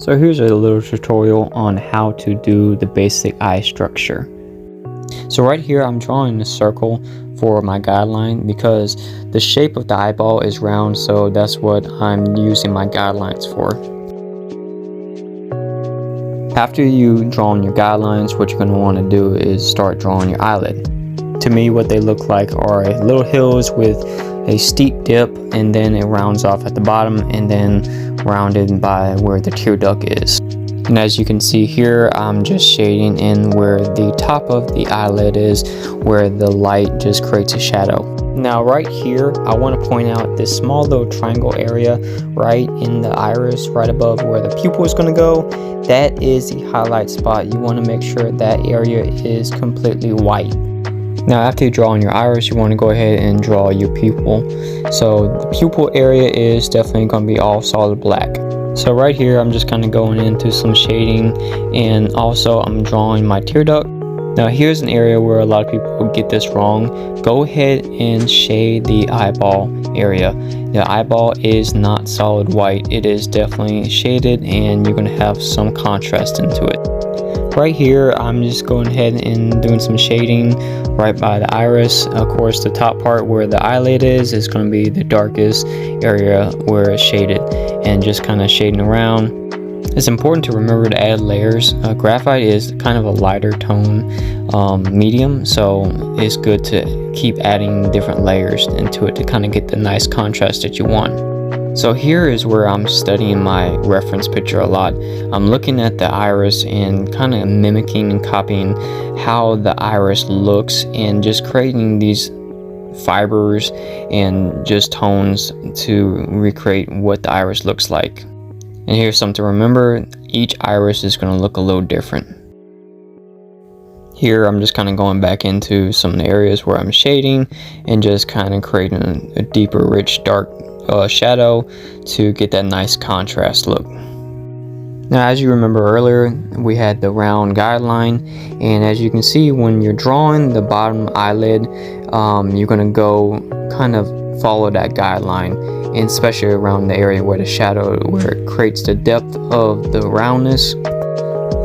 So here's a little tutorial on how to do the basic eye structure. So right here I'm drawing a circle for my guideline because the shape of the eyeball is round, so that's what I'm using my guidelines for. After you draw on your guidelines, what you're going to want to do is start drawing your eyelid. To me, what they look like are little hills with a steep dip, and then it rounds off at the bottom and then rounded by where the tear duct is. And as you can see here, I'm just shading in where the top of the eyelid is, where the light just creates a shadow. Now right here, I want to point out this small little triangle area right in the iris, right above where the pupil is going to go. That is the highlight spot. You want to make sure that area is completely white. Now after you draw on your iris, you want to go ahead and draw your pupil. So the pupil area is definitely going to be all solid black. So right here I'm just kind of going into some shading, and also I'm drawing my tear duct. Now here's an area where a lot of people get this wrong. Go ahead and shade the eyeball area. The eyeball is not solid white. It is definitely shaded, and you're going to have some contrast into it. Right here I'm just going ahead and doing some shading right by the iris. Of course, the top part where the eyelid is going to be the darkest area where it's shaded, and just kind of shading around. It's important to remember to add layers. Graphite is kind of a lighter tone medium, so it's good to keep adding different layers into it to kind of get the nice contrast that you want. So here is where I'm studying my reference picture a lot. I'm looking at the iris and kind of mimicking and copying how the iris looks, and just creating these fibers and just tones to recreate what the iris looks like. And here's something to remember: each iris is going to look a little different. Here I'm just kind of going back into some of the areas where I'm shading and just kind of creating a deeper, rich, dark shadow to get that nice contrast look. Now as you remember earlier, we had the round guideline, and as you can see when you're drawing the bottom eyelid, you're going to go kind of follow that guideline, and especially around the area where the shadow, where it creates the depth of the roundness.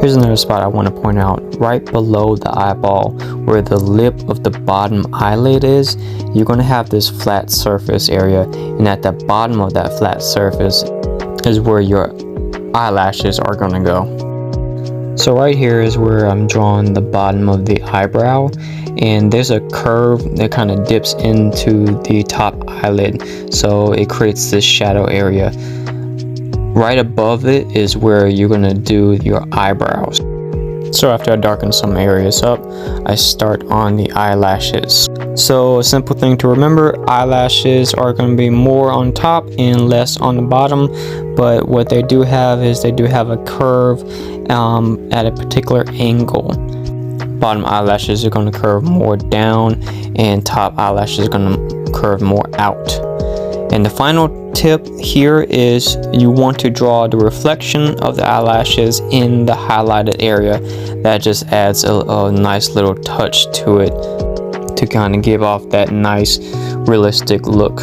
Here's another spot I want to point out. Right below the eyeball, where the lip of the bottom eyelid is, you're going to have this flat surface area, and at the bottom of that flat surface is where your eyelashes are going to go. So right here is where I'm drawing the bottom of the eyebrow, and there's a curve that kind of dips into the top eyelid, so it creates this shadow area. Right above it is where you're going to do your eyebrows. So after I darken some areas up, I start on the eyelashes. So a simple thing to remember: eyelashes are going to be more on top and less on the bottom, but what they do have is they do have a curve at a particular angle. Bottom eyelashes are going to curve more down, and top eyelashes are going to curve more out. And the final tip here is you want to draw the reflection of the eyelashes in the highlighted area. That just adds a nice little touch to it to kind of give off that nice realistic look.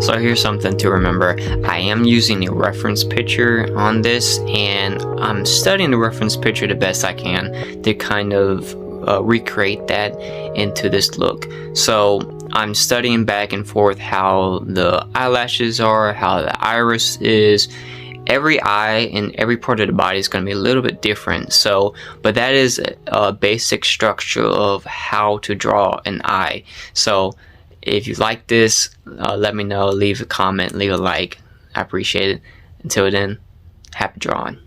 So here's something to remember. I am using a reference picture on this, and I'm studying the reference picture the best I can to kind of recreate that into this look. So I'm studying back and forth how the eyelashes are, how the iris is. Every eye and every part of the body is going to be a little bit different. So, but that is a basic structure of how to draw an eye. So if you like this, let me know, leave a comment, leave a like. I appreciate it. Until then, happy drawing.